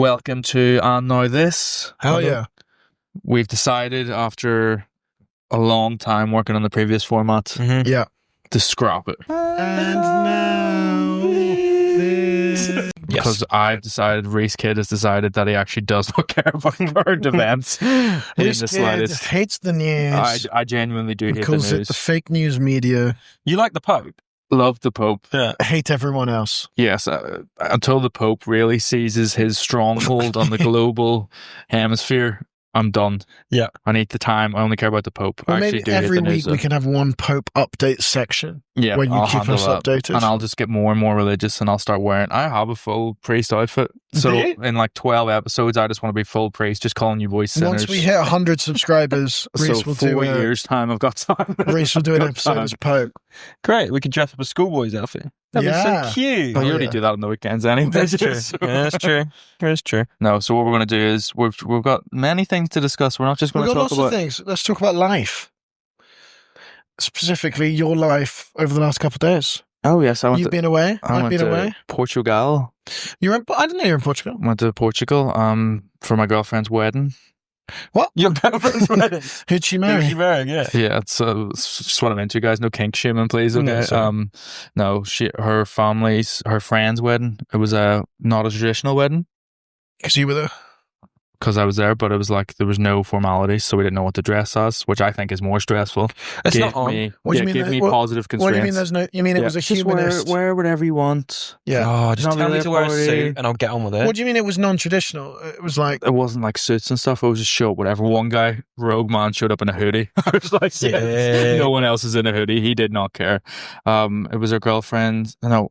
Welcome to And Now This. Hell yeah. We've decided after a long time working on the previous format Yeah. to scrap it. And now this. Because I've decided, Reece Kidd has decided that he actually does not care about current events in Reece the Kidd slightest. hates the news. I genuinely do hate the calls it news. the fake news media. You like the Pope? Love the Pope. Yeah. Hate everyone else. Yes, until the Pope really seizes his stronghold on the global hemisphere, I'm done. Yeah. I need the time. I only care about the Pope. Well, I maybe actually do hate every the news, week though. we can have one Pope update section. Yeah, where you I'll keep handle us that. updated. And I'll just get more and more religious, and I'll start wearing. I have a full priest outfit, so Do you? in like 12 episodes, I just want to be full priest, just calling you boys sinners. Once we hit 100 subscribers, Reece so will 4 do years time, I've got time. Reece will do an Got episode time. as Pope. Great. We could dress up as schoolboys, Alfie. That'd be Yeah. so cute. But you Oh, already yeah. do that on the weekends anyway. That's true. Yeah, that's true. That's true. No, so what we're going to do is we've got many things to discuss. We're not just We've going to got talk lots about. of things. Let's talk about life. Specifically, your life over the last couple of days. Oh yes, I went. You've been away. I I've went been to away. Portugal. You're in, I didn't know you're in Portugal. Went to Portugal. For my girlfriend's wedding. What? Your girlfriend's wedding. Who'd she marry? Who's she marrying? Yeah. Yeah, it's just what I'm into, guys. No kink shaming, please. Okay. No, sorry. No, her friend's wedding. It was not a traditional wedding Because you were there. because I was there, but it was like there was no formalities, so we didn't know what to dress as, which I think is more stressful. It's Gave not on. me, What do you yeah, mean gave that- me what- positive What do you mean constraints. there's no... You mean it was a just humanist... wear whatever you want. Yeah. Oh, just Not tell really me to a wear a party. suit and I'll get on with it. What do you mean it was non-traditional? It was like... It wasn't like suits and stuff. It was just show up, whatever. One guy, rogue man, showed up in a hoodie. I was like, Yeah. no one else is in a hoodie. He did not care. It was her girlfriend. No,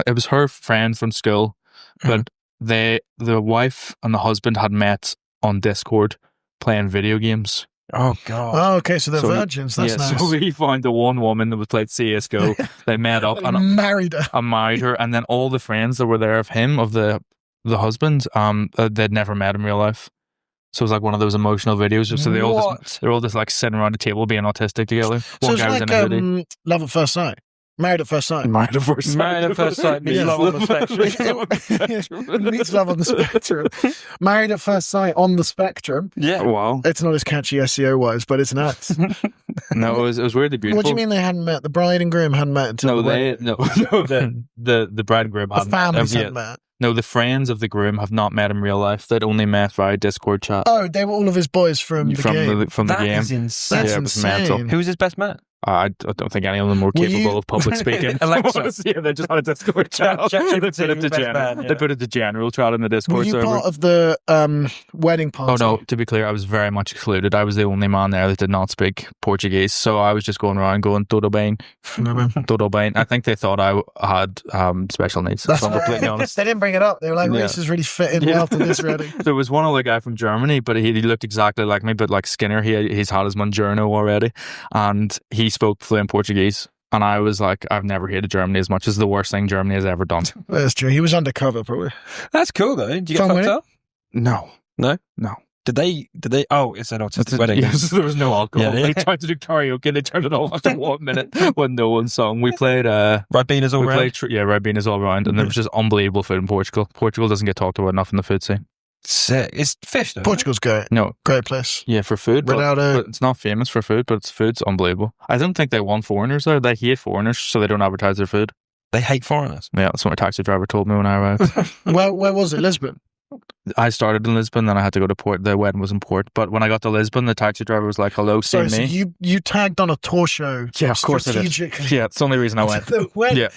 it was her friend from school, but the wife and the husband had met on Discord playing video games. Oh, God. Oh, okay, so they're So we- virgins. That's nice. So we found the one woman that was played CS:GO. They met up and Married her. I married her, and then all the friends that were there of the husband, they'd never met in real life. So it was like one of those emotional videos. So they're all just like sitting around a table being autistic together. So One it's guy was like in a hoodie. Love at first sight. Married at first sight. Married at first sight. Married at first sight means Yeah. love on the spectrum. Meets love on the spectrum. Married at first sight on the spectrum. Yeah. Wow. It's not as catchy SEO wise, but it's nice. No, it was weirdly beautiful. What do you mean they hadn't met? The bride and groom hadn't met until No, the wedding? the bride and groom The hadn't. families yeah. hadn't met. No, the friends of the groom have not met in real life. They'd only met via Discord chat Oh, they were all of his boys from the game. from the That game. is insane. That's Yeah, it was insane. mental. Who was his best man? I don't think any of them were Were capable you- of public speaking. Alexa. Yeah, they just had a Discord chat. ChatGPT They put it to best general. man, yeah. They put it to general chat in the Were Discord you server. part of the wedding party? Oh no, to be clear, I was very much excluded. I was the only man there that did not speak Portuguese. So I was just going around going, Tudo bem, tudo bem. I think they thought I had special needs, That's if I'm completely honest. They didn't bring it up. They were like, Yeah. Reece is really fit in Yeah. well to this wedding. There was one other guy from Germany, but he looked exactly like me, but like skinner. He's had his Monjourno already, and he spoke fluent Portuguese. And I was like, I've never hated Germany as much. As the worst thing Germany has ever done. That's true. He was undercover, probably. That's cool, though. Did you get Fun fucked wedding? up? No. No? No. Did they? Oh, it's an autistic wedding. Yes, there was no alcohol. Yeah. They tried to do karaoke. They turned it off after 1 minute when no one sung. We played Ribena's all we round. played Ribena's all around, and there was just unbelievable food in Portugal. Portugal doesn't get talked about enough in the food scene. Sick. It's fish, though. Portugal's great. No, Great place. yeah, for food, but Ronaldo. it's not famous for food, but its food's unbelievable. I don't think they want foreigners there. They hate foreigners, so they don't advertise their food. They hate foreigners. Yeah, that's what my taxi driver told me when I arrived. Where was it? Lisbon? I started in Lisbon, then I had to go to Port. The wedding was in Port, but when I got to Lisbon, the taxi driver was like, "Hello, see Sorry, so me." you tagged on a tour show. Yeah, of course I did. strategically. Yeah, it's the only reason I went. The wedding. Yeah.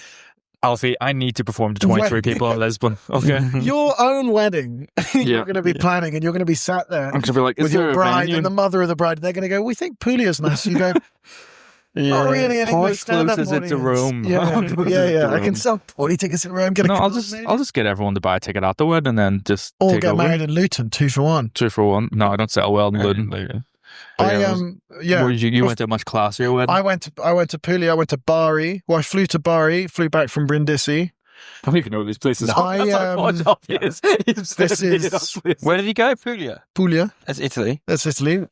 Alfie, I need to perform to 23 people in Lisbon. Okay. Your own wedding. Yeah. You're going to be planning, and you're going to be sat there I'm going to be like, is with there your a bride venue? and the mother of the bride. They're going to go, we think Puglia's nice. You go, oh, really? How English stand-up close is it to audience. Rome? Yeah, How close is yeah, it to yeah. I Rome? can sell 40 tickets in Rome. Get a No, couple of I'll just get everyone to buy a ticket at the wedding and then just Or take get over. married in Luton, 2 for 1. 2 for 1. No, I don't sell well in Luton. But I yeah, yeah. Where did you went to a much classier wedding? I went to Puglia. I went to Bari. Well, I flew to Bari. Flew back from Brindisi. I don't even know these places. I, This this is- Where did you go? Puglia. Puglia. That's Italy. That's Italy.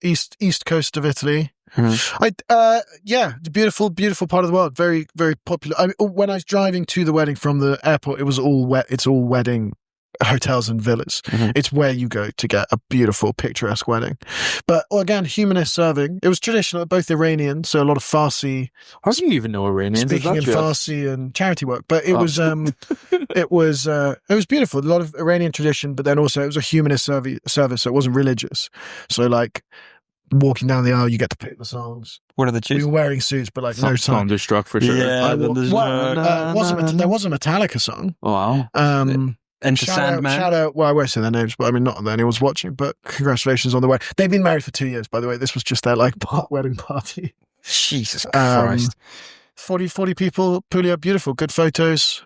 East coast of Italy. Mhm. Beautiful part of the world. Very, very popular. I mean, when I was driving to the wedding from the airport, it was all wet. It's all wedding hotels and villas. It's where you go to get a beautiful, picturesque wedding. But again, humanist serving. It was traditional, both Iranian, so a lot of Farsi. How do you even know Iranians? Speaking in Farsi and charity work, but it was it was beautiful. A lot of Iranian tradition, but then also it was a humanist service, so it wasn't religious. So like walking down the aisle, you get to pick the songs. What are the We tunes? were wearing suits, but like no time. Thunderstruck for sure. Yeah, there was a Metallica song. Oh, wow. Enter Sandman. Shout out, well, I won't say their names, but I mean, not that anyone's watching, but congratulations on the wedding. They've been married for 2 years, by the way. This was just their like wedding party. Jesus Christ. 40 people, Puglia, beautiful, good photos.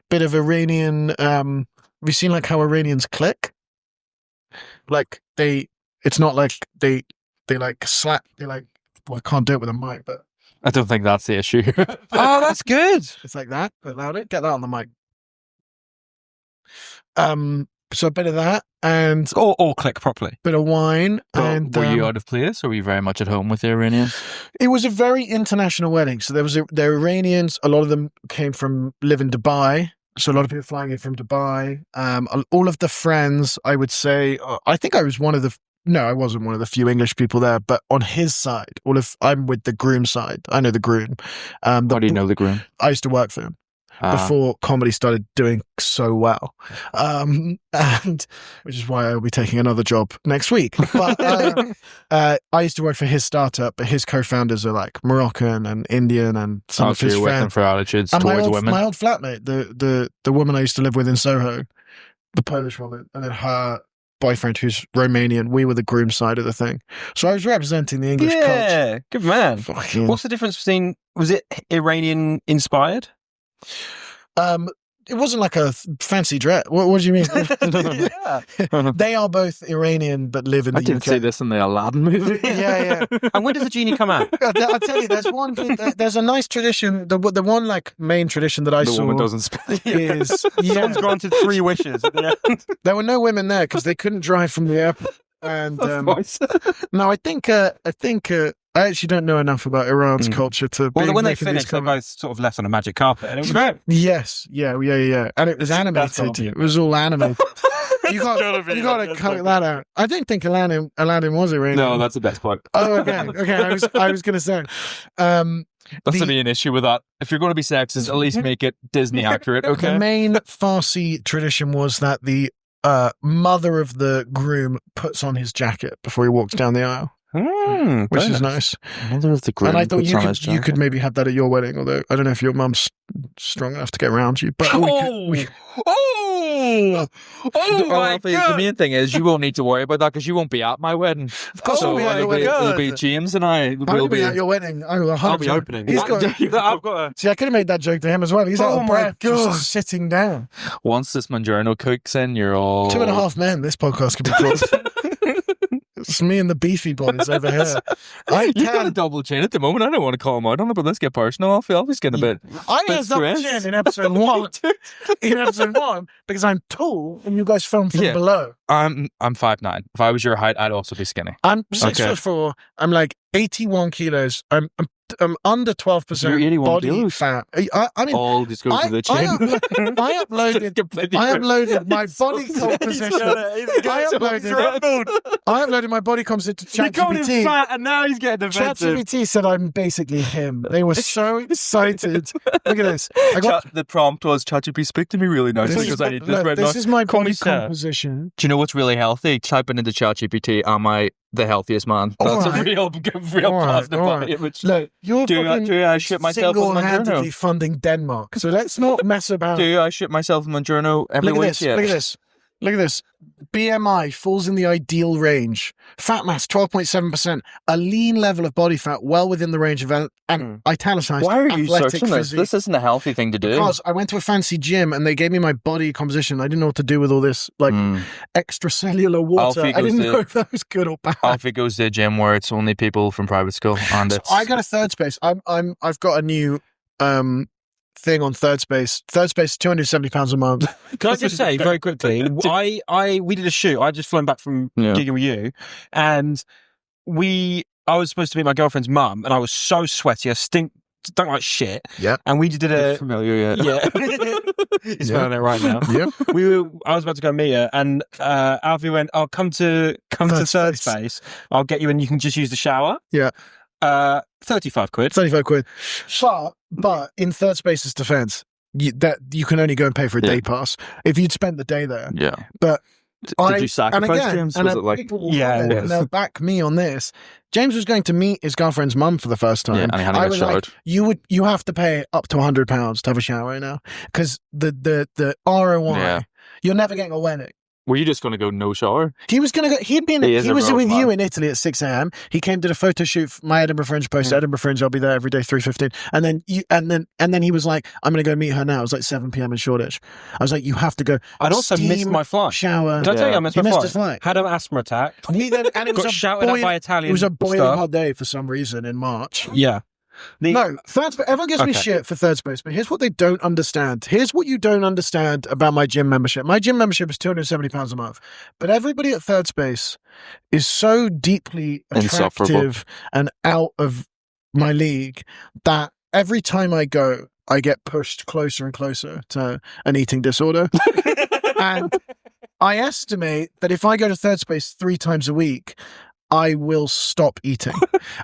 Bit of Iranian, have you seen like how Iranians click? Like it's not like they like slap, well, I can't do it with a mic, but I don't think that's the issue. Oh, that's good. it's like that, but louder, get that on the mic. So a bit of that and Or click properly. bit of wine. And were you out of place, or were you very much at home with the Iranians? it was a very international wedding. So they're Iranians. A lot of them live in Dubai. So a lot of people flying in from Dubai. All of the friends, I would say, I think I was I wasn't one of the few English people there, but on his side, I'm with the groom side. I know the groom. How do you know the groom? I used to work for him before comedy started doing so well. And which is why I'll be taking another job next week. But I used to work for his startup, but his co-founders are like Moroccan and Indian and some of his you're with them friends. for attitudes And towards women. my old flatmate, the woman I used to live with in Soho, the Polish woman, and then her boyfriend who's Romanian, we were the groom side of the thing. So I was representing the English culture. Yeah, good man. Fucking- What's the difference between, was it Iranian inspired? It wasn't like a fancy dress. What do you mean? Yeah. They are both Iranian but live in the I didn't UK. see this in the Aladdin movie. Yeah. And when does the genie come out? I'll tell you, there's a nice tradition. The one like main tradition that I The saw woman doesn't speak. is Someone's granted 3 wishes at the end. there were no women there because they couldn't drive from the airport. And no, I think I actually don't know enough about Iran's culture to. Well, be when they making these finished, they comments. both sort of left on a magic carpet, and it was great. Yes, yeah, and it was That's animated. obvious. It was all animated. You got to cut that out. I don't think Aladdin was Iranian. No, that's the best part. Oh, okay. I was going to say. That's to be an issue with that. If you're going to be sexist, at least make it Disney accurate, okay? The main Farsi tradition was that the mother of the groom puts on his jacket before he walks down the aisle, which is nice. Mother of the groom And I thought puts on his you could maybe have that at your wedding, although I don't know if your mum's strong enough to get around you. But The main thing is you won't need to worry about that because you won't be at my wedding. Of course I'll be at your wedding. It'll be James and I. I'll be at your wedding. I'll be opening. He's got, I've got see, I could have made that joke to him as well. He's out of breath, just sitting down. Once this Mangiano cooks in, you're all 2.5 men. This podcast could be called. It's me and the beefy boys over here. You got a double chin at the moment. I don't want to call him out on it, but let's get personal. Alfie's getting a bit. I had double chin in episode 1. Because I'm tall and you guys film from below. I'm 5'9". If I was your height, I'd also be skinny. I'm 6'4". I'm like 81 kilos. I'm under 12% body fat. I mean, all just goes to the chin. I uploaded my body composition. I uploaded my body composition to ChatGPT. Fat and now he's getting defensive. ChatGPT said I'm basically him. They were so excited. Look at this. The prompt was ChatGPT, speak to me really nicely because I need this right now. This is my body composition. Do you know what's really healthy? Typing into ChatGPT, am I the healthiest man? That's a real positive body image. Look, you're do I shit myself with single-handedly funding Denmark. So let's not mess about. Do I shit myself in Mangiano every week? Look at this. BMI falls in the ideal range. Fat mass, 12.7%. A lean level of body fat, well within the range of italicized. Why are you searching this? Physique. This isn't a healthy thing to do. Because I went to a fancy gym and they gave me my body composition. I didn't know what to do with all this extracellular water. I didn't know if that was good or bad. Alfie goes to a gym where it's only people from private school, and so I got a third space. I've got a new thing on third space. Third space is £270 a month. Can I just say very quickly? We did a shoot. I just flown back from gigging with you, and I was supposed to meet my girlfriend's mum, and I was so sweaty. I stunk like shit. Yeah. And we did a familiar, yeah. He's smelling it right now. Yep. I was about to go meet her, and Alfie went, "Oh, come to third space. I'll get you, and you can just use the shower." Yeah. 35 quid. 35 quid. But in third space's defense, you can only go and pay for a day pass if you'd spent the day there. Yeah. But did you sacrifice, James? Was it like, people will and they'll back me on this. James was going to meet his girlfriend's mum for the first time. Yeah, and he hadn't got showered. You have to pay up to £100 to have a shower now, because the ROI, you're never getting a wedding. Were you just going to go no shower? He was going to go. He was with you in Italy at 6 a.m. He came to the photo shoot for my Edinburgh Fringe post. Edinburgh Fringe, I'll be there every day 3:15. And then he was like, I'm going to go meet her now. It was like 7 p.m. in Shoreditch. I was like, you have to go. I'd also missed my flight. Shower. Did I tell you I missed my his flight? Had an asthma attack. And it was got shouted at by Italian. It was a boiling staff. hot day for some reason in March. Yeah. No, third space. Everyone gives me shit for third space, but here's what they don't understand. Here's what you don't understand about my gym membership. My gym membership is £270 a month, but everybody at third space is so deeply attractive and out of my league that every time I go, I get pushed closer and closer to an eating disorder. And I estimate that if I go to third space 3 times a week, I will stop eating.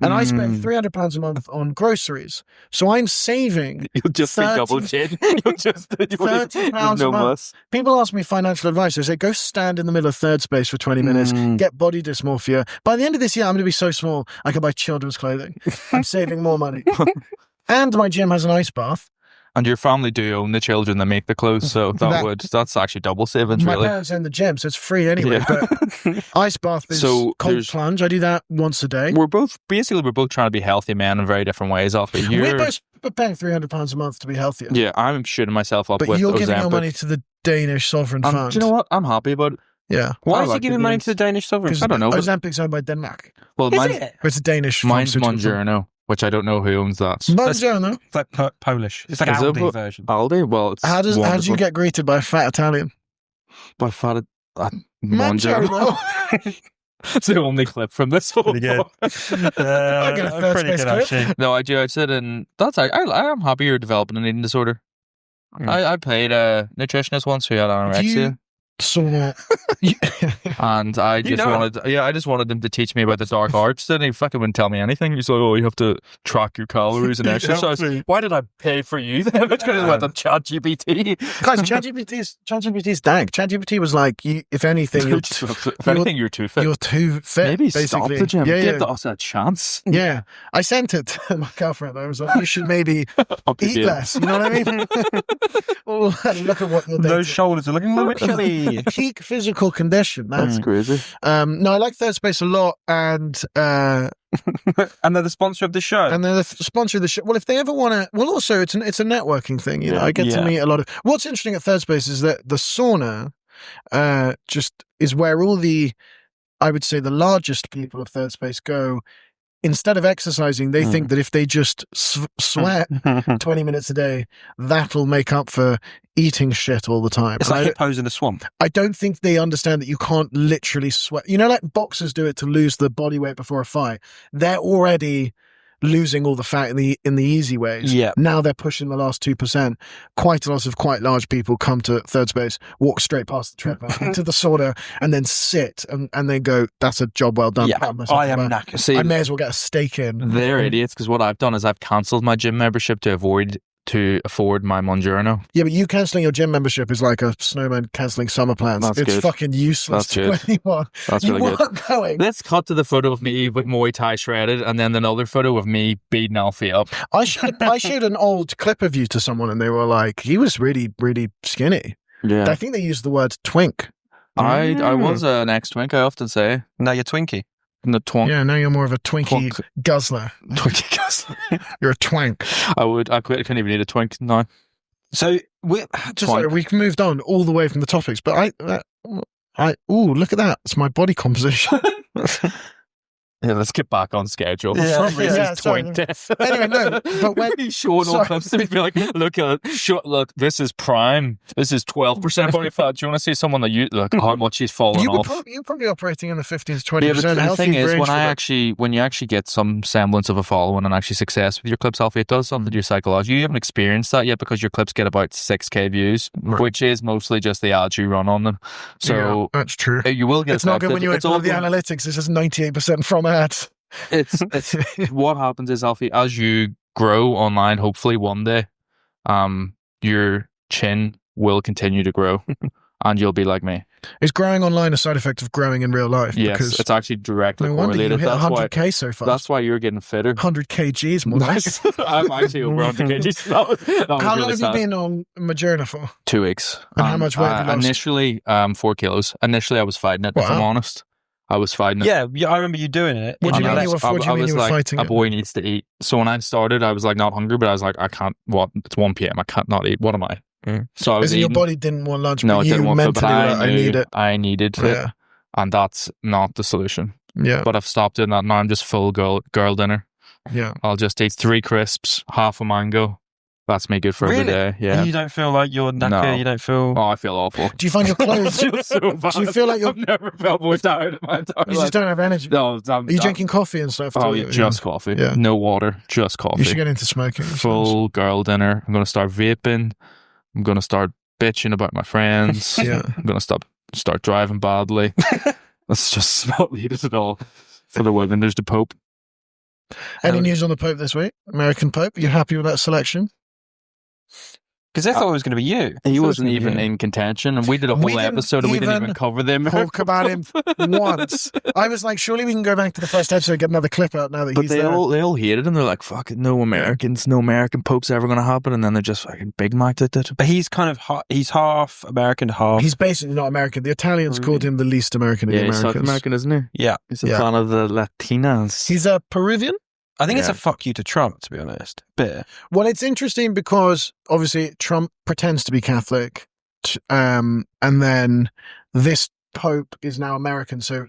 And I spend £300 a month on groceries. So I'm saving. You'll just be double chin. You'll just £30 a month. People ask me financial advice. They say, go stand in the middle of third space for 20 minutes, get body dysmorphia. By the end of this year, I'm going to be so small, I can buy children's clothing. I'm saving more money. And my gym has an ice bath. And your family do own the children that make the clothes, so that's actually double savings, really. My parents own the gym, so it's free anyway. Yeah. But ice bath is cold plunge. I do that once a day. We're both trying to be healthy men in very different ways, Alfie. We're both paying £300 a month to be healthier. Yeah, I'm shooting myself up with Ozempic. But you're giving your money to the Danish sovereign fund. Do you know what? I'm happy about it. Yeah. Why is he giving money to the Danish sovereign? I don't know. Ozempic's owned by Denmark. Well, it's a Danish. Mine's Monjourno, which I don't know who owns that. Monjourno. It's like Polish. It's like Aldi version. Aldi? Well, it's how do you get greeted by a fat Italian? By fat Monjourno. It's the only clip from this whole. Pretty good. Pretty good, actually. No, I do. I said, and that's I am happy you're developing an eating disorder. I played a nutritionist once who had anorexia. And I just wanted him to teach me about the dark arts. Then he fucking wouldn't tell me anything. He's like, oh, you have to track your calories and exercise. Why did I pay for you then? It's because I went on ChatGPT. Guys, ChatGPT's dank. ChatGPT was like, if anything, you're too fit. You're too fit. Maybe basically. Stop the gym. Yeah, Give us a chance. Yeah, I sent it to my girlfriend. I was like, you should maybe eat less. You know what I mean? Oh, look at what you're doing. Those shoulders are looking a little bit chubby. Peak physical condition. That's crazy. No, I like Third Space a lot, and and they're the sponsor of the show. And they're the sponsor of the show. Well, if they ever want to, well, also it's a networking thing. You know, I get to meet a lot of. What's interesting at Third Space is that the sauna, just is where all the, I would say, the largest people of Third Space go. Instead of exercising, they think that if they just sweat 20 minutes a day, that'll make up for eating shit all the time. It's like hippos in the swamp. I don't think they understand that you can't literally sweat. You know, like boxers do it to lose the body weight before a fight. They're already losing all the fat in the easy ways. Yeah. Now they're pushing the last 2%. Quite a lot of quite large people come to Third Space, walk straight past the treadmill into the sauna, and then sit and then go, that's a job well done. Yeah, I am knackered. See, I may as well get a steak in. They're idiots, because what I've done is I've cancelled my gym membership to afford my Monjourno. Yeah, but you cancelling your gym membership is like a snowman cancelling summer plans. That's it's good. Fucking useless to anyone. That's really good. Going. Let's cut to the photo of me with Muay Thai shredded, and then another photo of me beating Alfie up. I showed an old clip of you to someone, and they were like, he was really, really skinny. Yeah. I think they used the word twink. I was an ex-twink, I often say. Now you're Twinkie. In the twonk. Yeah, now you're more of a Twinkie guzzler. Twinkie guzzler. You're a twank. I couldn't even eat a twink now. So we've moved on all the way from the topics, but look at that. It's my body composition. Yeah, let's get back on schedule. Yeah. From Reese's sorry. 20. Anyway, no, but when He's showing all clips to me, be like, look, this is prime. This is 12% body fat. Do you want to see someone that look how much he's fallen off? you're probably operating in the 15 to 20%. Yeah, but the healthy thing is, range when you actually get some semblance of a following and actually success with your clips, Alfie, it does something to your psychology. You haven't experienced that yet because your clips get about 6k views, which is mostly just the ads you run on them. So that's true. you will get. It's not good when you open up the analytics. It's just 98% from ads. It's what happens is, Alfie, as you grow online, hopefully one day, your chin will continue to grow, and you'll be like me. Is growing online a side effect of growing in real life? Yes, because it's actually directly no wonder correlated. You hit That's 100k so far. That's why you're getting fitter. 100 kgs more. Nice. I'm actually over 100 kgs. That was How really long have sad. you been on Moderna for? 2 weeks. And how much weight have you lost? Initially, 4 kilos. Initially, I was fighting it. If I'm honest, I was fighting it. Yeah, I remember you doing it. What do you And mean you were fighting a it? boy needs to eat. So when I started, I was like not hungry, but I was like, I can't. What? It's 1 p.m. I can't not eat. What am I? So I was your eating. body didn't want lunch, No, but it you didn't want food, but mentally were like, I need it. I needed it, Yeah. and that's not the solution. Yeah. But I've stopped doing that now. I'm just full girl dinner. Yeah. I'll just eat 3 crisps, half a mango. That's me good for every day. Yeah. And you don't feel like you're knackered? No. You don't feel... Oh, I feel awful. Do you find your clothes? I feel so bad. Do you feel like you're? I've never felt more tired in my entire You life. just don't have energy. No, Are you drinking coffee and stuff? Oh, too? yeah, just coffee. Yeah. No water, just coffee. You should get into smoking. Full girl dinner. I'm going to start vaping. I'm going to start bitching about my friends. Yeah. I'm going to start driving badly. That's just not needed at all for the women. There's the Pope. Any news on the Pope this week? American Pope? You happy with that selection? Because I thought it was going to be you. He wasn't even in contention, and we did a whole episode and we didn't even cover the American talk about him once. I was like, surely we can go back to the first episode and get another clip out now that But he's they there. all hated him. They're like, fuck it, no Americans, no American Pope's ever going to happen. And then they're just fucking Big Mac it. But he's kind of he's half American, half... He's basically not American. The Italians called him the least American of the Yeah, he's Americans. South American, isn't he? Yeah. He's a fan of the Latinas. He's a Peruvian? I think it's a fuck you to Trump, to be honest. Bit. Well, it's interesting because obviously Trump pretends to be Catholic, and then this Pope is now American. So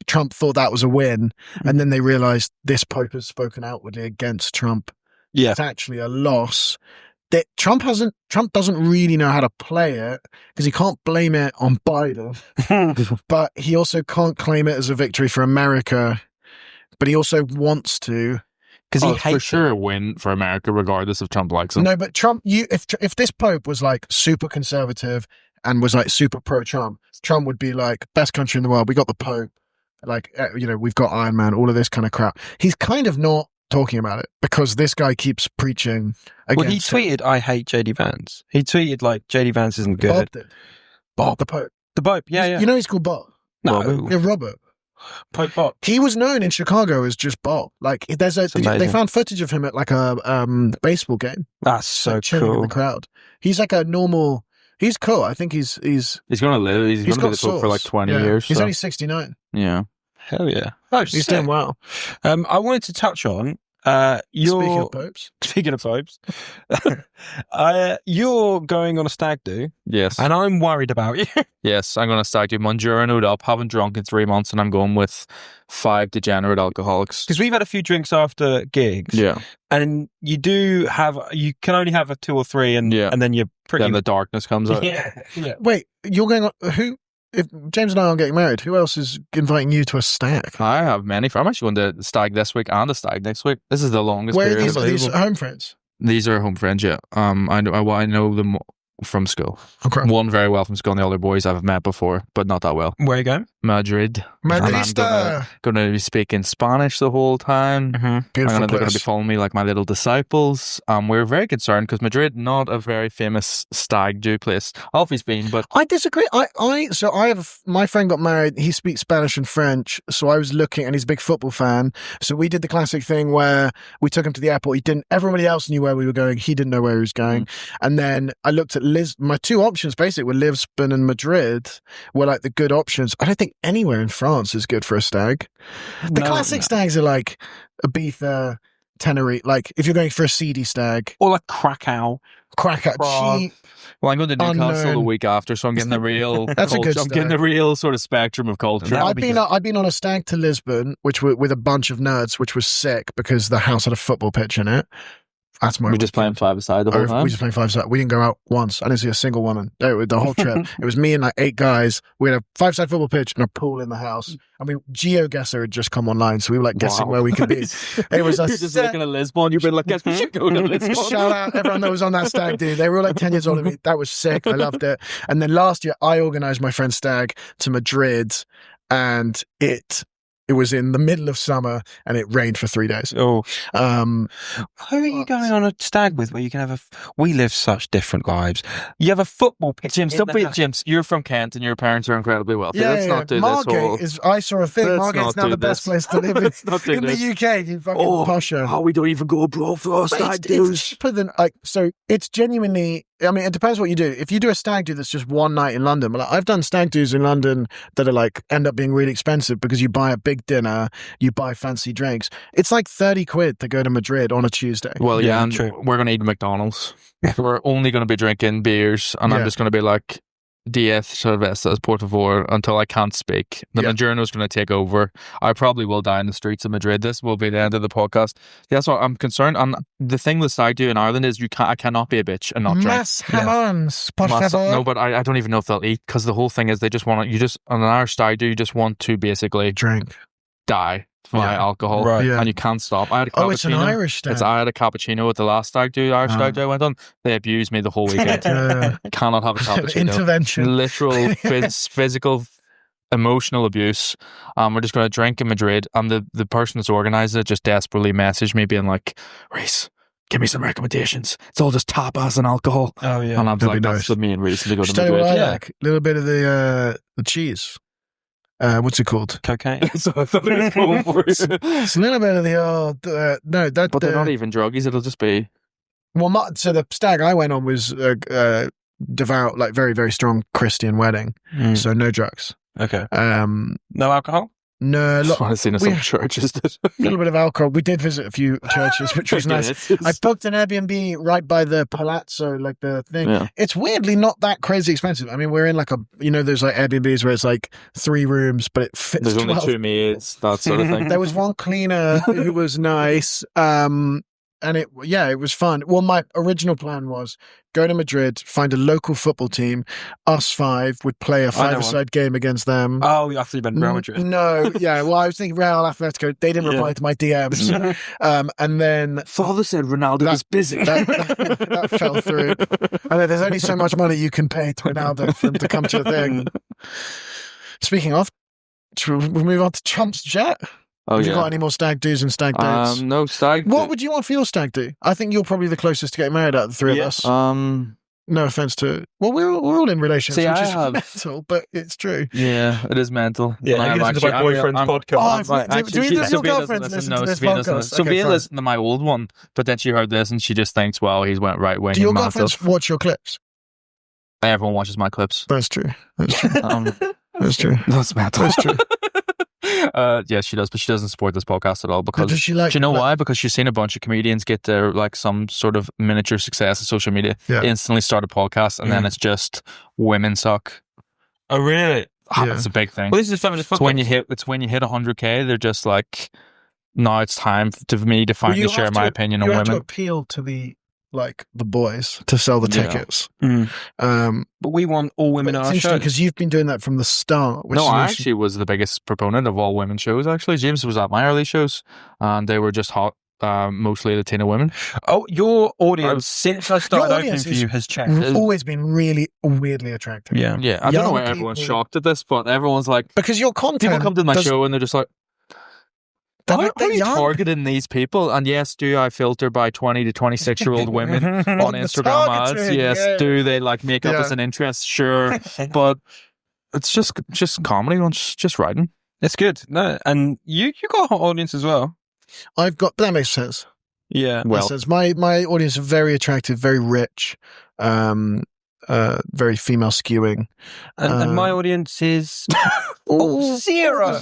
Trump thought that was a win, and then they realized this Pope has spoken outwardly against Trump. Yeah. It's actually a loss. That Trump doesn't really know how to play it because he can't blame it on Biden, but he also can't claim it as a victory for America. But he also wants to, because he for hates sure a win for America, regardless if Trump likes him. No, but Trump, if this Pope was like super conservative and was like super pro-Trump, Trump would be like, best country in the world. We got the Pope, like we've got Iron Man, all of this kind of crap. He's kind of not talking about it because this guy keeps preaching against. Well, he tweeted, "I hate JD Vance." He tweeted like JD Vance isn't good. Bob did. Bob, the Pope. The Pope, yeah. You know he's called Bob. No, yeah, Robert. Pope Bob. He was known in Chicago as just Bob. Like they found footage of him at like a baseball game. That's so like, chilling cool. in the crowd. He's like a normal. He's cool. I think he's going to live. He's going to be the Pope for like 20 years. He's so. only 69. Yeah. Hell yeah. Oh, he's doing well. I wanted to touch on Speaking of popes. Speaking of popes, you're going on a stag-do. Yes. And I'm worried about you. Yes, I'm going to stag-do. I'm journaled up, haven't drunk in 3 months, and I'm going with 5 degenerate alcoholics. Because we've had a few drinks after gigs. Yeah. And you can only have a 2 or 3, and then you're pretty... Then the darkness comes out. Yeah. Wait, you're going on... Who... If James and I aren't getting married, who else is inviting you to a stag? I have many. I'm actually going to the stag this week and the stag next week. This is the longest Where period. are these home friends? These are home friends, yeah. I know them from school. Okay. One very well from school, and the other boys I've met before, but not that well. Where are you going? Madrid. Madrista. I'm going to be speaking Spanish the whole time. Mm-hmm. Beautiful They're going to be following me like my little disciples. We're very concerned because Madrid, not a very famous stag do place. Alfie's been, but I disagree. My friend got married. He speaks Spanish and French, so I was looking, and he's a big football fan. So we did the classic thing where we took him to the airport. Everybody else knew where we were going. He didn't know where he was going. And then I looked at my 2 options basically were Lisbon and Madrid were like the good options. I don't think anywhere in France is good for a stag. The classic stags are like Ibiza, Tenerife. Like if you're going for a seedy stag, or like Krakow. crack at cheap. Well, I'm going to Newcastle Unknown. the week after, so I'm getting the real That's a culture. good I'm getting the real sort of spectrum of culture. I've been on a stag to Lisbon, with a bunch of nerds, which was sick because the house had a football pitch in it. That's my. We're just playing five-a-side the whole time. We just playing five-a-side. We didn't go out once. I didn't see a single woman. The whole trip. It was me and like 8 guys. We had a five-side football pitch and a pool in the house. I mean, GeoGuessr had just come online, so we were like guessing where we could be. It was You're just looking at Lisbon. You've been like, guess we should go to Lisbon. Shout out everyone that was on that stag, dude. They were all like 10 years older than me. That was sick. I loved it. And then last year, I organised my friend's stag to Madrid, and it was in the middle of summer and it rained for 3 days. Oh, who are you going on a stag with where you can have we live such different lives. You have a football pitch. Jim, stop being Jim. You're from Kent and your parents are incredibly wealthy. Let's not do Margate this I saw a thing. Margate's now the best place to live in the UK. You fucking posher. Oh, we don't even go abroad for our stag do's. It's cheaper than, so it's genuinely, I mean, it depends what you do. If you do a stag do that's just one night in London, like I've done stag do's in London that are like end up being really expensive because you buy a big dinner, you buy fancy drinks. It's like 30 quid to go to Madrid on a Tuesday. Well, yeah, and we're going to eat McDonald's. We're only going to be drinking beers, and I'm just going to be like, 10 cervezas, por favor, until I can't speak. The Madurno's going to take over. I probably will die in the streets of Madrid. This will be the end of the podcast. That's what I'm concerned. And the thing with stag do in Ireland is I cannot be a bitch and not drink. No, but I don't even know if they'll eat, because the whole thing is they just want to, on an Irish stag do, you just want to basically drink, die via alcohol, right? And you can't stop. I had a cappuccino. It's an Irish stag. I had a cappuccino at the last stag do, Irish stag do I went on. They abused me the whole weekend. Cannot have a cappuccino. Intervention. Literal physical, emotional abuse. We're just going to drink in Madrid, and the person that's organised it just desperately messaged me being like, Reese, give me some recommendations. It's all just tapas and alcohol. Oh yeah. And I was like, that's what me and Reese to go to Madrid. Like a little bit of the cheese. What's it called? Cocaine. So I thought it was going for it. It's a little bit of the old. No, that. But they're not even druggies. It'll just be. Well, so the stag I went on was devout, like very, very strong Christian wedding. So no drugs. Okay. No alcohol. No, I just want to see some churches. A little bit of alcohol. We did visit a few churches, which was nice. I booked an Airbnb right by the Palazzo, like the thing. Yeah. It's weirdly not that crazy expensive. I mean, we're in like there's like Airbnbs where it's like 3 rooms, but it fits. There's 12. Only 2 maids, that sort of thing. There was one cleaner who was nice. And it was fun. Well, my original plan was go to Madrid, find a local football team. Us 5 would play a 5-a-side game against them. Oh, you actually meant Real Madrid. No, yeah. Well, I was thinking Real Atletico. They didn't reply to my DMs. And then Father said Ronaldo was busy. That fell through. And then there's only so much money you can pay to Ronaldo for him to come to a thing. Speaking of, we'll move on to Trump's jet. Oh, Have you got any more stag do's and stag dates? No stag. What would you want for your stag do? I think you're probably the closest to getting married out of the 3 of us. No offense to it. Well, we're all in relationships, which is mental, but it's true. Yeah, it is mental. Yeah, you listen to my boyfriend's podcast. Do either of your girlfriends listen to this podcast? Sophia listened to my old one, but then she heard this and she just thinks, well, he's went right wing. Do your girlfriends watch your clips? Everyone watches my clips. That's true. That's true. That's mental. That's true. Yeah, she does, but she doesn't support this podcast at all because does she do you know why? Because she's seen a bunch of comedians get their like some sort of miniature success in social media, instantly start a podcast, and then it's just women suck. Oh, really? That's a big thing. Well, this is a feminist podcast. It's when you hit 100K, they're just like, now it's time for me to finally share my opinion on women. You have to appeal to the boys to sell the tickets. But we want all women on our show. Because you've been doing that from the start. I actually was the biggest proponent of all women shows, actually. James was at my early shows, and they were just hot, mostly Latina women. Oh, your audience, since I started opening for you, has changed. Always been really weirdly attractive. Yeah. I don't know why everyone's shocked at this, but everyone's like... Because your content... People come to my show and they're just like... How are you targeting these people? And yes, do I filter by 20 to 26-year-old women on Instagram ads? Yes. Yeah. Do they like make up as an interest? Sure. But it's just comedy. Just writing. It's good. No, and you got a hot audience as well. That makes sense. Yeah. Well, sense. My audience is very attractive, very rich, very female skewing. And my audience is... Oh, zero.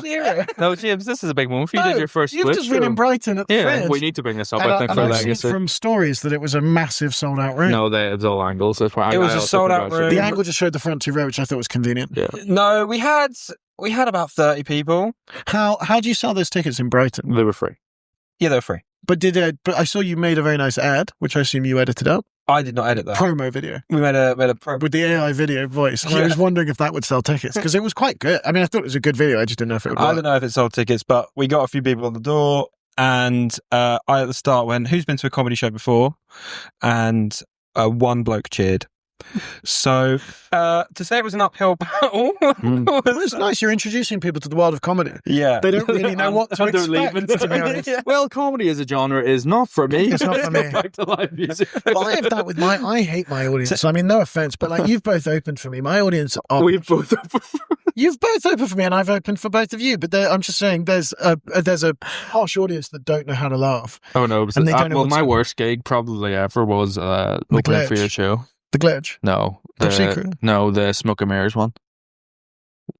No, James, this is a big moment for you. No, Did your first you've split just been in show. Brighton at the Yeah, Fringe. we need to bring this up, And I think, and for I've seen legacy. from stories that it was a massive sold-out room. No, it's all angles. That's why It was a sold-out room. The angle just showed the front two rows, which I thought was convenient. Yeah. No, we had about 30 people. How do you sell those tickets in Brighton? They were free. Yeah, they were free. But I saw you made a very nice ad, which I assume you edited up. I did not edit that. Promo video. We made a promo. With the AI video voice. And I Yeah. was wondering if that would sell tickets, because it was quite good. I mean, I thought it was a good video. I just didn't know if it would work. I don't know if it sold tickets, but we got a few people on the door. And I at the start went, who's been to a comedy show before? And one bloke cheered. So to say it was an uphill battle. Well, it's nice. You're introducing people to the world of comedy. Yeah. They don't really know what to expect, to be honest. Well, comedy as a genre is not for me. It's not for me. Let's go back to live music. Well, I have that with I hate my audience. I mean, no offense, but like you've both opened for me. My audience are... We've both. You've both opened for me, and I've opened for both of you. But I'm just saying, there's a harsh audience that don't know how to laugh. Oh no! And they don't know well, what's my going on. worst gig probably ever was opening for your Glitch. show. The glitch. No, Top Secret. No, the Smoke and Mirrors one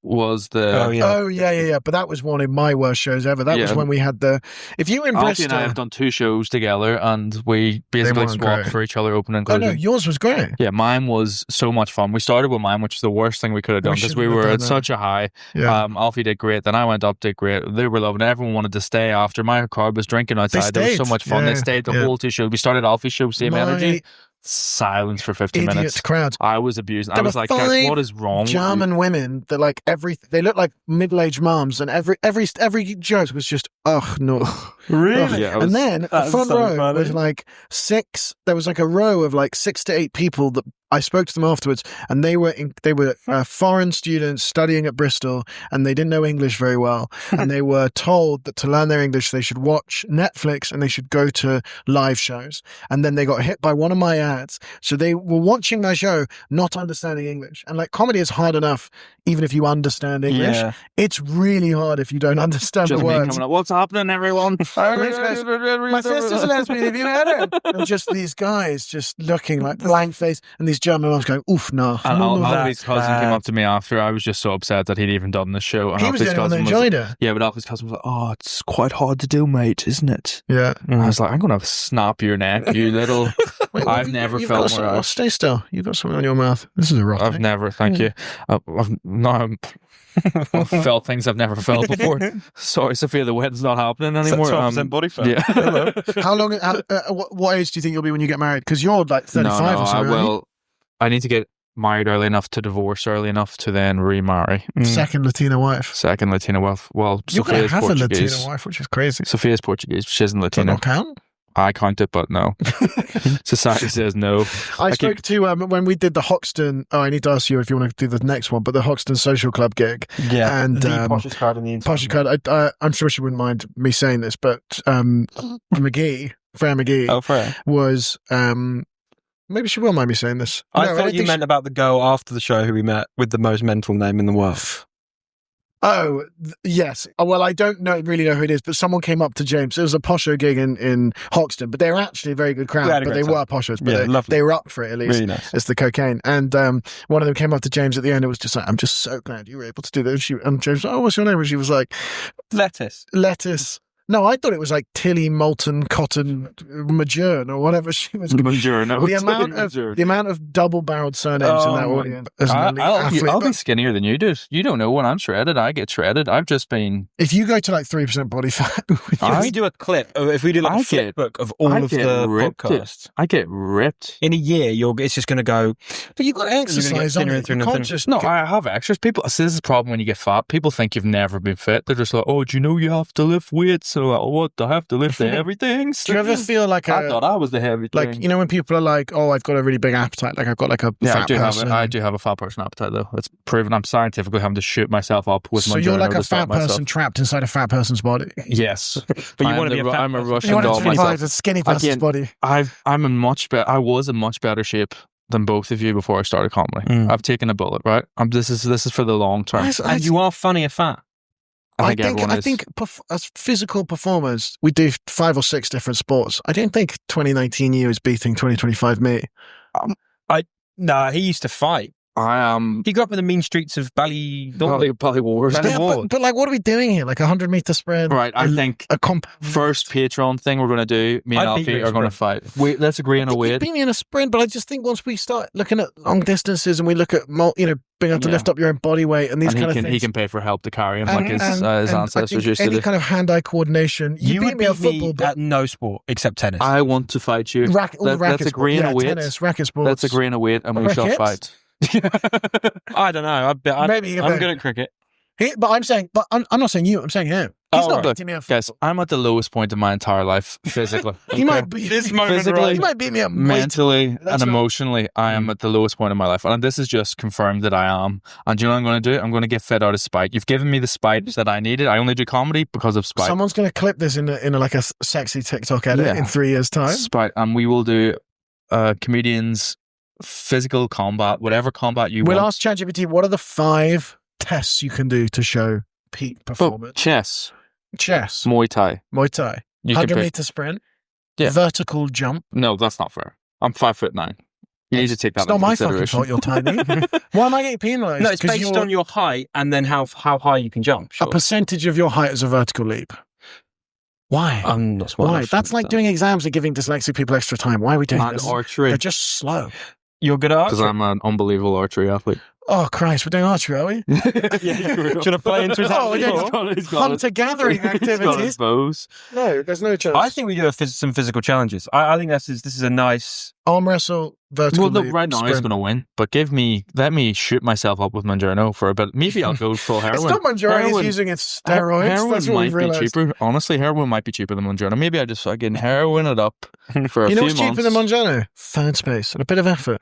was the. Oh, yeah. Oh yeah. But that was one of my worst shows ever. That was Yeah. when we had if you were in Alfie Bristol. and I have done 2 shows together, and we basically weren't swapped great. for each other, opening and Oh closing. no, yours was great. Yeah, mine was so much fun. We started with mine, which is the worst thing we could have done because we shouldn't have were done at that. such a high. Yeah. Alfie did great. Then I went up, did great. They were loving it. Everyone wanted to stay after. My crowd was drinking outside. There was so stayed. much fun. Yeah, They stayed the yeah. whole 2 shows. We started Alfie's show, same My energy. Silence for 50 idiot minutes. crowds. I was abused. I There was were like, guys, 5 what is wrong? with you?" German women that like they look like middle-aged mums, and every joke was just no. Really? Yeah, And then the That's front so row funny. was like 6. There was like a row of like 6 to 8 people that I spoke to them afterwards, and they were foreign students studying at Bristol, and they didn't know English very well, and they were told that to learn their English they should watch Netflix and they should go to live shows. And then they got hit by one of my ads, so they were watching my show not understanding English. And like comedy is hard enough even if you understand English. Yeah. It's really hard if you don't understand Just the me words. coming up. What's happening, everyone? My sister's a lesbian, have you met her? And just these guys just looking like blank face, and these German moms going, oof, no. And no. Alfie's cousin came bad. up to me after. I was just so upset that he'd even done this show. And He was the Alfie's only one that cousin enjoyed it. Yeah, but Alfie's cousin was like, "Oh, it's quite hard to do, mate, isn't it?" Yeah. I was like, "I'm going to snap your neck, you little." Wait, I've never you've felt got more. something- stay still. You've got something on your mouth. This is a rock. I've never. Thank you. I've felt things I've never felt before. Sorry, Sophia, the wedding's not happening anymore. 12% body fat. Yeah. How long? What age do you think you'll be when you get married? Because you're like 35 or something. Well, I need to get married early enough to divorce early enough to then remarry. Second Latina wife. Second Latina wife. Well, You're going to Sophia's have a Portuguese. Latina wife, which is crazy. Sophia's Portuguese. She isn't Does that Latina. not count? I count it, but no. Society says no. I spoke to when we did the Hoxton. Oh, I need to ask you if you want to do the next one, but the Hoxton Social Club gig. Yeah. And the poshest crowd in the entire Posh card. I'm sure she wouldn't mind me saying this, but Freya McGee, Oh, Freya. was maybe she will mind me saying this. I No, thought don't you think meant about the girl after the show who we met with the most mental name in the world. Yes. Well, I don't really know who it is, but someone came up to James. It was a posho gig in Hoxton, but they were actually a very good crowd. We had a But great they time. were poshos, but Yeah, lovely. they were up for it at least. Really nice. It's the cocaine. And one of them came up to James at the end. It was just like, I'm just so glad you were able to do this. And James, oh, what's your name? And she was like, Lettuce. lettuce. No, I thought it was like Tilly Molten Cotton Majourn or whatever she was. Buongiorno. The amount of double-barreled surnames in that Oh, audience. As an elite athlete. I'll be But skinnier than you do. You don't know when I'm shredded. I get shredded. I've just been. if you go to like 3% body fat, If we do a clip, if we do like I a flip get- book of all I of get the ripped. podcasts, I get ripped. in a year, it's just going to go. but you've got to exercise on thinner it. and thinner You and can't thinner. just No, I have extras. People. So this is the problem when you get fat. People think you've never been fit. They're just like, "Oh, do you know you have to lift weights?" So like, what? I have to lift everything. Do you ever feel like I thought I was the heavy thing. like, you know, when people are like, "Oh, I've got a really big appetite," like I've got like a Yeah, fat person. I do have a fat person appetite though. It's proven. I'm scientifically having to shoot myself up with So my. you're journal like a to stop fat myself. person trapped inside a fat person's body. Yes, But you want to be a fat I'm a person. Russian You want doll to be myself. a skinny person's Again, body. I'm in much better. I was in much better shape than both of you before I started comedy. I've taken a bullet, right? This is for the long term. And you are funny and fat. I think everyone I is. think as physical performers, we do 5 or 6 different sports. I don't think 2019 you is beating 2025 me. No, he used to fight. I am. He grew up in the mean streets of Bally. Wars. Bally Yeah, Wars. but like, what are we doing here? Like a 100-meter sprint? Right, I think a compound. first Patreon thing we're going to do, me and I'd beat you Alfie in a are going to fight. Let's agree on a You weight. beat me in a sprint, but I just think once we start looking at long distances and we look at being able to lift up your own body weight and these kind of things, he can pay for help to carry him and, like his and ancestors used to any do. kind of hand-eye coordination. You beat would me at beat football, me but at no sport except tennis. I want to fight you. let's agree on a weight. Tennis, racket sports. Let's agree on a weight and we shall Rackets? fight. I don't know. Maybe I'm good at cricket. But I'm not saying you. I'm saying him. He's not look, beating me at guys, football. I'm at the lowest point of my entire life physically. He might be This moment, Physically, right? He might beat me at weight. mentally That's and right. emotionally, I am at the lowest point of my life. And this is just confirmed that I am. And do you know what I'm going to do? I'm going to get fed out of spite. You've given me the spite that I needed. I only do comedy because of spite. Someone's going to clip this in like a sexy TikTok edit in 3 years' time. Spite. And we will do comedians, physical combat, whatever combat you We'll want. ask ChatGPT what are the 5 tests you can do to show peak performance. Chess, Chess, Muay Thai. Muay Thai, You can 100-meter sprint, Yeah. vertical jump. No, that's not fair. I'm 5'9". You need to take that It's not into my fucking consideration. fault. You're tiny. Why am I getting penalised? No, it's 'Cause based you're on your height and then how high you can jump. Sure. a percentage of your height as a vertical leap. Why? I'm not smart Why? enough. That's like doing exams and giving dyslexic people extra time. Why are we doing And this? archery, They're just slow. You're good at because archery. I'm an unbelievable archery athlete. Oh Christ, we're doing archery, are we? Should I play into his Oh, hand? yeah. Hunter-gathering activities. Bows. No, there's no chance. I think we do some physical challenges. I think this is a nice. Arm wrestle, vertical Well, look, leap, right now he's sprint. going to win, but let me shoot myself up with Mangiano for a bit. Maybe I'll go full heroin. It's not Mangiaro, he's using its steroids. Heroin That's what might we've be realised. cheaper. Honestly, heroin might be cheaper than Mangiano. Maybe I just fucking heroin it up for a You know few what's cheaper than months. Mangiano? Third space and a bit of effort.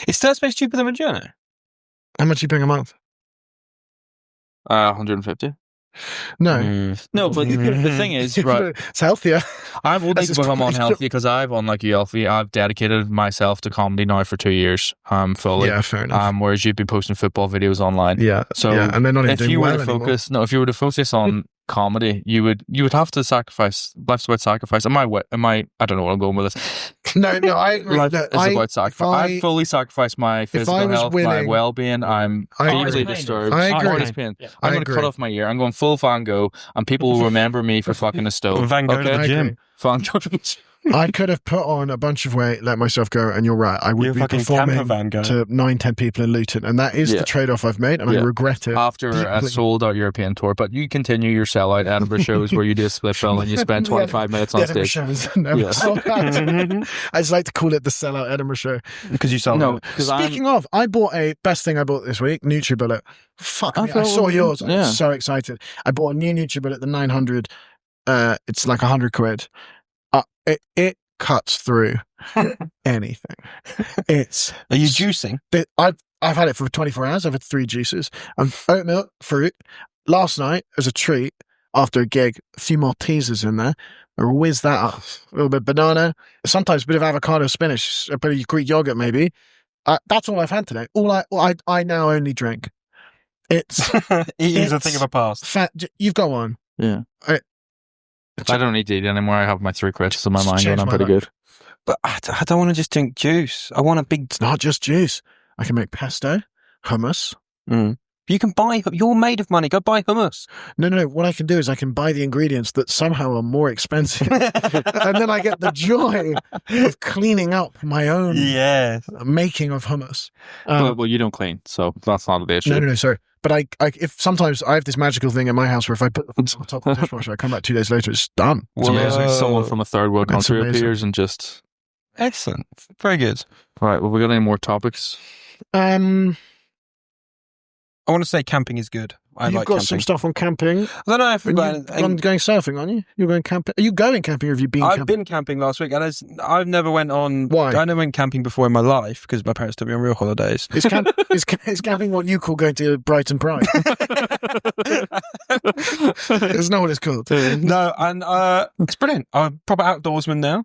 Is third space cheaper than Maggiano? How much are you paying a month? 150. No. No, but the thing is, right, It's healthier. I've only That's just become pretty unhealthy because unlike you, Alfie, I've dedicated myself to comedy now for 2 years, fully. Yeah, fair enough. Whereas you'd be posting football videos online. Yeah. So yeah, and they're not even if doing you were well to anymore. focus, if you were to focus on comedy, you would have to sacrifice. Life's about sacrifice. I don't know where I'm going with this. No, I agree. Life No, is about sacrifice. I fully sacrificed my physical was health, my winning- well-being. I'm I deeply agree. disturbed. I agree. Heart is pain. I I'm going to agree. cut off my ear. I'm going full Van Gogh, and people will remember me for fucking a stove. Van Gogh to I the agree. gym. Van Gogh. to the gym. I could have put on a bunch of weight, let myself go, and you're right. I would You're be fucking performing camper Van Gogh. to 9-10 people in Luton, and that is Yeah. the trade-off I've made, and I Yeah. regret it. After a deeply. sold-out European tour, but you continue your sellout Edinburgh shows where you do a split bill and you spend 25 minutes on The Edinburgh stage. show is never Yeah. sold out. I just like to call it the sellout Edinburgh show. Because you sold No, it. because Speaking of, I bought best thing I bought this week, NutriBullet. Fuck me, I saw yours. I'm so excited. I bought a new NutriBullet, the 900. It's like 100 quid. It cuts through anything. Are you juicing? I've had it for 24 hours. I've had 3 juices. Oatmeal, fruit. Last night, as a treat, after a gig, a few Maltesers in there. I whiz that up. A little bit of banana. Sometimes a bit of avocado, spinach, a bit of Greek yogurt, maybe. That's all I've had today. I now only drink. It's Eating is a thing of a past. fat. You've got one. Yeah. I don't need to eat anymore. I have my 3 crisps in my mind and changed I'm my pretty life. good. But I don't want to just drink juice. I want a big. It's not just juice. I can make pesto, hummus. You can buy. You're made of money. Go buy hummus. No. What I can do is I can buy the ingredients that somehow are more expensive. And then I get the joy of cleaning up my own Yes. making of hummus. Well, you don't clean, so that's not the issue. No, sorry. But if sometimes I have this magical thing in my house where if I put the food on top of the dishwasher, I come back 2 days later, it's done. It's Well, amazing. someone from a third world That's country amazing. appears and just... Excellent. Very good. All right, well, we got any more topics? I want to say camping is good. I You've like got camping. some stuff on camping. I don't know if And you're going surfing, aren't you? You're going camping. Are you going camping or have you been I've camping? been camping last week, and I've never went on. Why? I never went camping before in my life because my parents took me on real holidays. Is camping what you call going to Brighton Pride? It's not what it's called. No, and it's brilliant. I'm a proper outdoorsman now.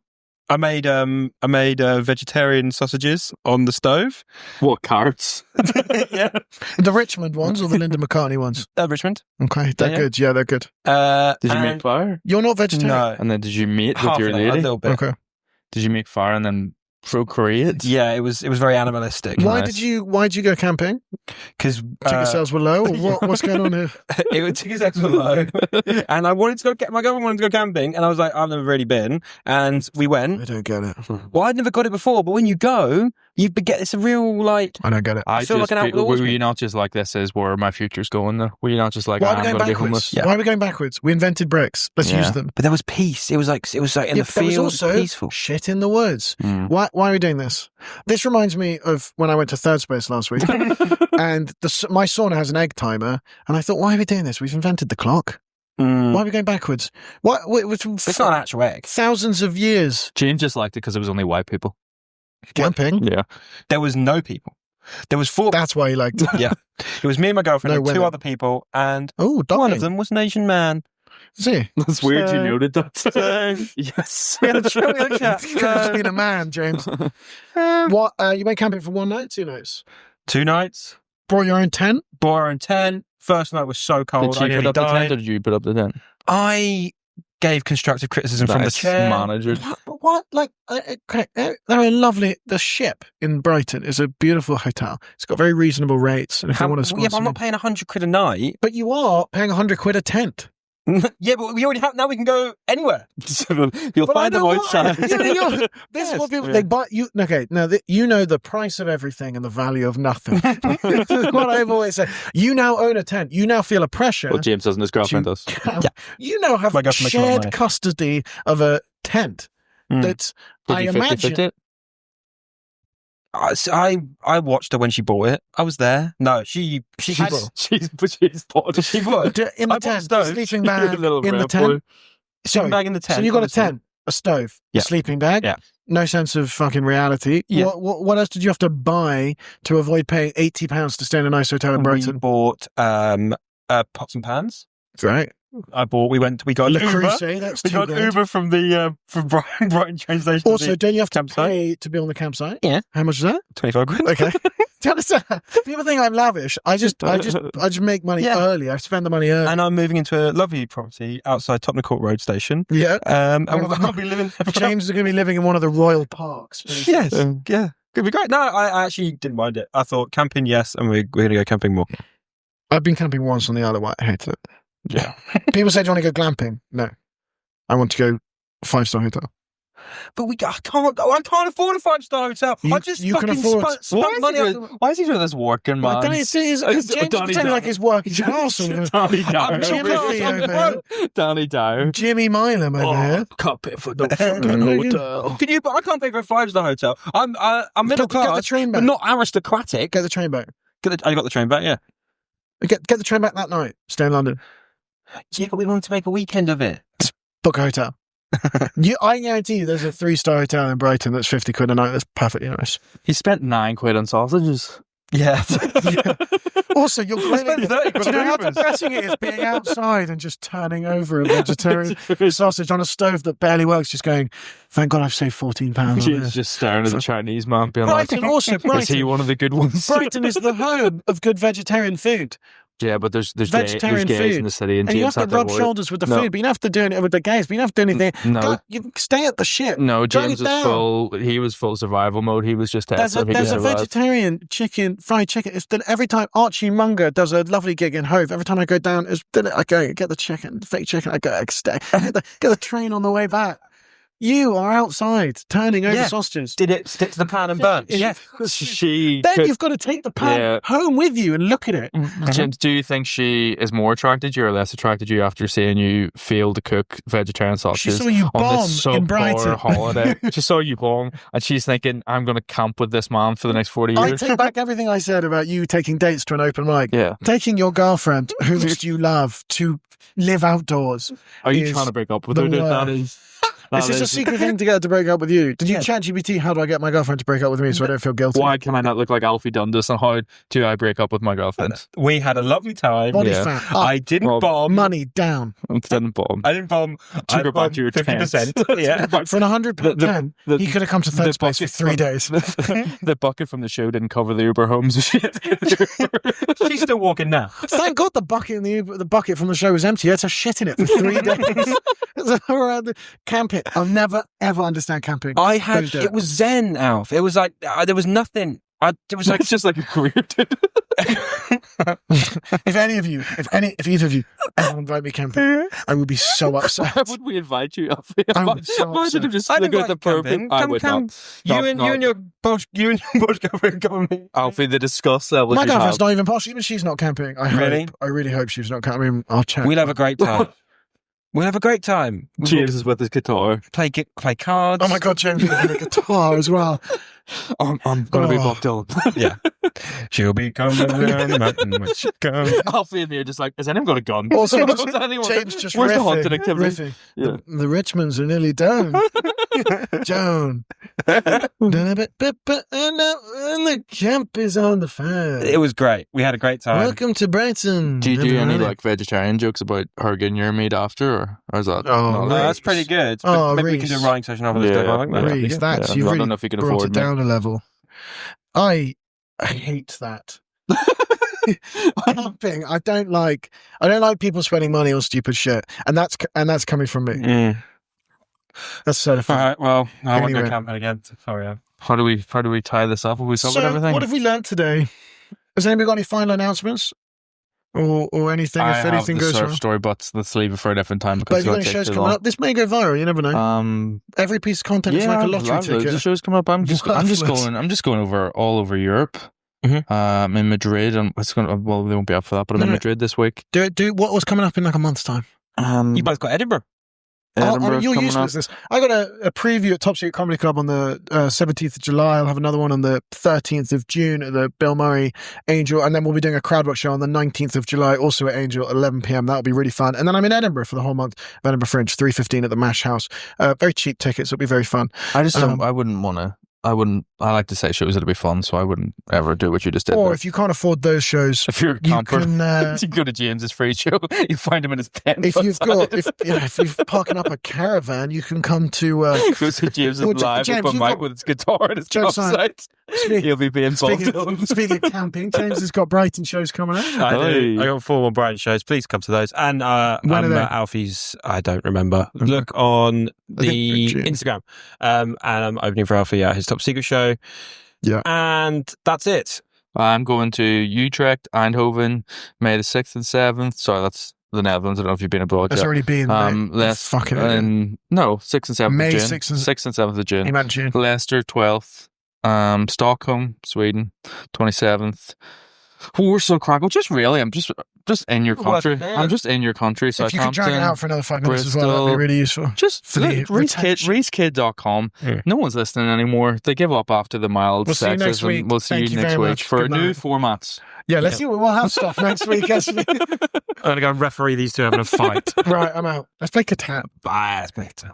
I made vegetarian sausages on the stove. What, carrots? Yeah, The Richmond ones or the Linda McCartney ones? Richmond. Okay, they're Yeah. good. Yeah, they're good. Did you make and- fire? You're not vegetarian? No, And then did you meet half with your of it, a lady? little bit. Okay. Did you make fire and then Procreate. Yeah, it was very animalistic. Why Nice. did you go camping? Because Ticket sales were low, or what's going on here? ticket sales were low, and I wanted to go. My girlfriend wanted to go camping, and I was like, I've never really been, and we I went. don't get it. Well, I'd never got it before, but when you go, you get it's a real like. I don't get it. I feel like an outdoors Were you not just like, this is where my future's going though? Were you not just like, Why are I'm we going going to be backwards? homeless? Yeah. Why are we going backwards? We invented bricks. Let's Yeah. use them. But there was peace. It was like in the but there was field, also peaceful. shit in the woods. Mm. Why are we doing this? This reminds me of when I went to Third Space last week, and my sauna has an egg timer, and I thought, why are we doing this? We've invented the clock. Mm. Why are we going backwards? What? It's not an actual egg. Thousands of years James just liked it because it was only white people. camping. Yeah. There was no people. There was 4. That's why you liked it. Yeah, it was me and my girlfriend No and 2 women. other people, and Oh, one dying. of them was an Asian man. See, That's weird you noted that. So- Yes. We had a chat. We had a chat. you could have just been a man, James. What? You went camping for 1 night, 2 nights? 2 nights. Brought your own tent? Bought our own tent. First night was so cold. Did I she nearly put up the tent died. or did you put up the tent? I gave constructive criticism from the Nice chair. manager. What? Like, okay, they're a lovely. The Ship in Brighton is a beautiful hotel. It's got very reasonable rates. And if How- you want to yeah, sponsor but I'm not paying £100 a night. but you are paying £100 a tent. Yeah, but we already have. Now we can go anywhere. You'll But I find them know what- outside. This is Yes, what people yeah. they buy. You okay? Now you know the price of everything and the value of nothing. This is what I've always said. You now own a tent. You now feel a pressure. Well, James doesn't. His girlfriend does. You now have My girlfriend makes a lot of shared money. custody of a tent. Mm. That Did I you imagine. 50-50 it? I watched her when she bought it. I was there. No, she had bought. She's bought it. She bought In the I bought tent, stove. sleeping You're a bag little in the red tent. boy. Sorry. bag in the tent. So you got a obviously. tent, a stove, Yeah. a sleeping bag. Yeah. No sense of fucking reality. Yeah. What else did you have to buy to avoid paying £80 to stay in a nice hotel in We Brighton? bought pots and pans. Right. We got an Le Uber. Creuset, that's We got £2 an Uber from the from Brighton train station. Also, don't you have to campsite. pay to be on the campsite? Yeah. How much is that? £25. Okay. Do you understand? People think I'm lavish. I just make money Yeah. early. I spend the money early. And I'm moving into a lovely property outside Tottenham Court Road Station. Yeah. And I'll be living. James is going to be living in one of the royal parks. Yes. Yeah. Could be great. No, I actually didn't mind it. I thought camping, yes, and we're going to go camping more. I've been camping once on the Isle of Wight. I hate it. Yeah. People say, do you want to go glamping? No. I want to go 5-star hotel. But I can't afford a 5-star hotel. You- I just you can fucking afford- spent money on Why is he doing this working, man? I don't know, it's James is pretending like he's working Newcastle. Danny Dyer. I'm Jimmy Jimmy over here. Danny Dyer. Jimmy Mileham over here. Can't pay for no fucking hotel. Can you? But I can't pay for a 5-star hotel. I'm middle Get the class, train but back. not aristocratic. Get the train back. I got the train back. Yeah. Get the train back that night. Stay in London. Yeah, but we wanted to make a weekend of it. Book a hotel. I guarantee you there's a 3-star hotel in Brighton that's £50 a night. That's perfectly nice. He spent £9 on sausages. Yeah. Also, you're spent clearly... 30 Do you know how Ubers. depressing it is being outside and just turning over a vegetarian sausage on a stove that barely works, just going, thank God I've saved £14 on He's this. just staring at the Chinese man, being like, Brighton also, is he Brighton. one of the good ones? Brighton is the home of good vegetarian food. Yeah, but there's Vegetarian gays food. in the city, and And you James have had to rub avoid- shoulders with the No. food, but you don't have to do it with the gays, but you don't have to do anything. No. You stay at the ship. No, Go James was down. full. He was full survival mode. He was just There's a vegetarian fried chicken. It's every time Archie Munger does a lovely gig in Hove, every time I go down, I go get the chicken, fake chicken. I go stay. Get the train on the way back. You are outside turning over Yeah. sausages. Did it stick to the pan and burn? Yeah. She. Then could- you've got to take the pan Yeah. home with you and look at it. James, do you think she is more attracted to you or less attracted to you after seeing you fail to cook vegetarian She sausages saw you on bomb this in Brighton. subpar holiday? She saw you bomb, and she's thinking, "I'm going to camp with this man for the next 40 I years." take back everything I said about you taking dates to an open mic. Yeah. Taking your girlfriend, whom you love, to live outdoors. Are you is trying to break up with the her? Dude? That worst. is. Is this a secret thing to get her to break up with you? Did you Yeah. chat GPT, how do I get my girlfriend to break up with me so I don't feel guilty? Why can I not look like Alfie Dundas, and how do I break up with my girlfriend? We had a lovely time. Body Yeah. fat up, I didn't Well, bomb. money down. I didn't bomb. I didn't bomb. Took her back to your 50%. tent. Yeah. For an £100 The- he could have come to third the space for bucket 3 from- days. The bucket from the show didn't cover the Uber home, so she had to get the She's still walking now. Thank God the bucket in the bucket from the show was empty. You had to shit in it for 3 days. It's around camping. I'll never ever understand camping. I Don't had do it was zen, Alf. It was like there was nothing. It was like It's just like a career, dude. If either of you ever invite me camping, I would be so upset. Why would we invite you, Alfie? I would be so Why upset. did it just I'd look at invite the you perfect? camping. I Come would camp. not. You and your Bosch girlfriend come with me. Alfie, the disgust level. My you girlfriend's have. not even posh. Even she's not camping. I really hope she's not camping. I mean, I'll check. We'll have a great time. We'll have a great time. James is with his guitar. Play cards. Oh my God, James has a guitar as well. I'm gonna be Bob Dylan. Yeah. She'll be coming down the mountain when she comes. Alfie and me are just like, has anyone got a gun? Also, Is anyone- James just Where's the riffing, hunting activity? riffing. Yeah. The Richmonds are nearly down. Down. And the camp is on the fire. It was great. We had a great time. Welcome to Brighton. Do you do any like vegetarian jokes about her getting your meat after, or is that? Oh, not No, like- that's pretty good. Oh, Maybe we can Reese. do a writing session after this. Yeah, I like that. Reese, that's Yeah, you've I don't really know if you can brought afford it me. down a level. I hate that. Camping. I don't like people spending money on stupid shit, and that's coming from me. Mm. That's sort of All fun. right. Well, I won't Anyway. go camping again. Sorry. Em. How do we tie this up? Have we covered So, everything? what have we learned today? Has anybody got any final announcements or anything? I If have anything the goes surf wrong. story, but let's leave it for a different time But because have you got it's any going to shows take too coming long. up? This may go viral. You never know. Every piece of content is like a lottery loads of ticket. shows coming up. I'm just Worthless. going over all over Europe. Mhm. In Madrid, and it's going. Well, they won't be up for that, but I'm in No. Madrid this week. Do what was coming up in like a month's time? You both got Edinburgh. Edinburgh's You're coming used to up. this. I got a preview at Top Secret Comedy Club on the 17th of July. I'll have another one on the 13th of June at the Bill Murray Angel, and then we'll be doing a crowdwork show on the 19th of July, also at Angel at 11 p.m. That'll be really fun. And then I'm in Edinburgh for the whole month of Edinburgh Fringe, 3:15 at the Mash House. Very cheap tickets. It'll be very fun. I just don't. I wouldn't want to. I like to say shows that'll be fun, so I wouldn't ever do what you just did. Or there. if you can't afford those shows, If you're a you camper, can. you go to James's free show. You find him in his tent. If you're parking up a caravan, you can come to. Go to James's Well, live James, open you've mic got- with his guitar and his James, campsite. He'll be being Bob Dylan. Speaking of camping, James has got Brighton shows coming up. I got 4 more Brighton shows. Please come to those. And When are they? Alfie's, I don't remember. Look on I think the June. Instagram. And I'm opening for Alfie at his Top Secret show. Yeah. And that's it. I'm going to Utrecht, Eindhoven, May the 6th and 7th. Sorry, that's the Netherlands. I don't know if you've been abroad That's yet. already been. Fucking no, 6th and 7th May of June. 6th and 7th of June. He meant June. Leicester, 12th. Stockholm, Sweden, 27th. Warsaw, Krakow. Just really, I'm just in your country. I'm just in your country, so If I you could can't. drag it out for another 5 minutes as well, that'd be Bristol. really useful. Just For the retention. ReeceKidd.com. Yeah. No one's listening anymore. They give up after the mild We'll see you next sexism. week. We'll see Thank you you next very week much. for Good new night. formats. Yeah, let's see. We'll have stuff next week. Actually. I'm going to go referee these two having a fight. Right, I'm out. Let's play Catan. Bye. It's better.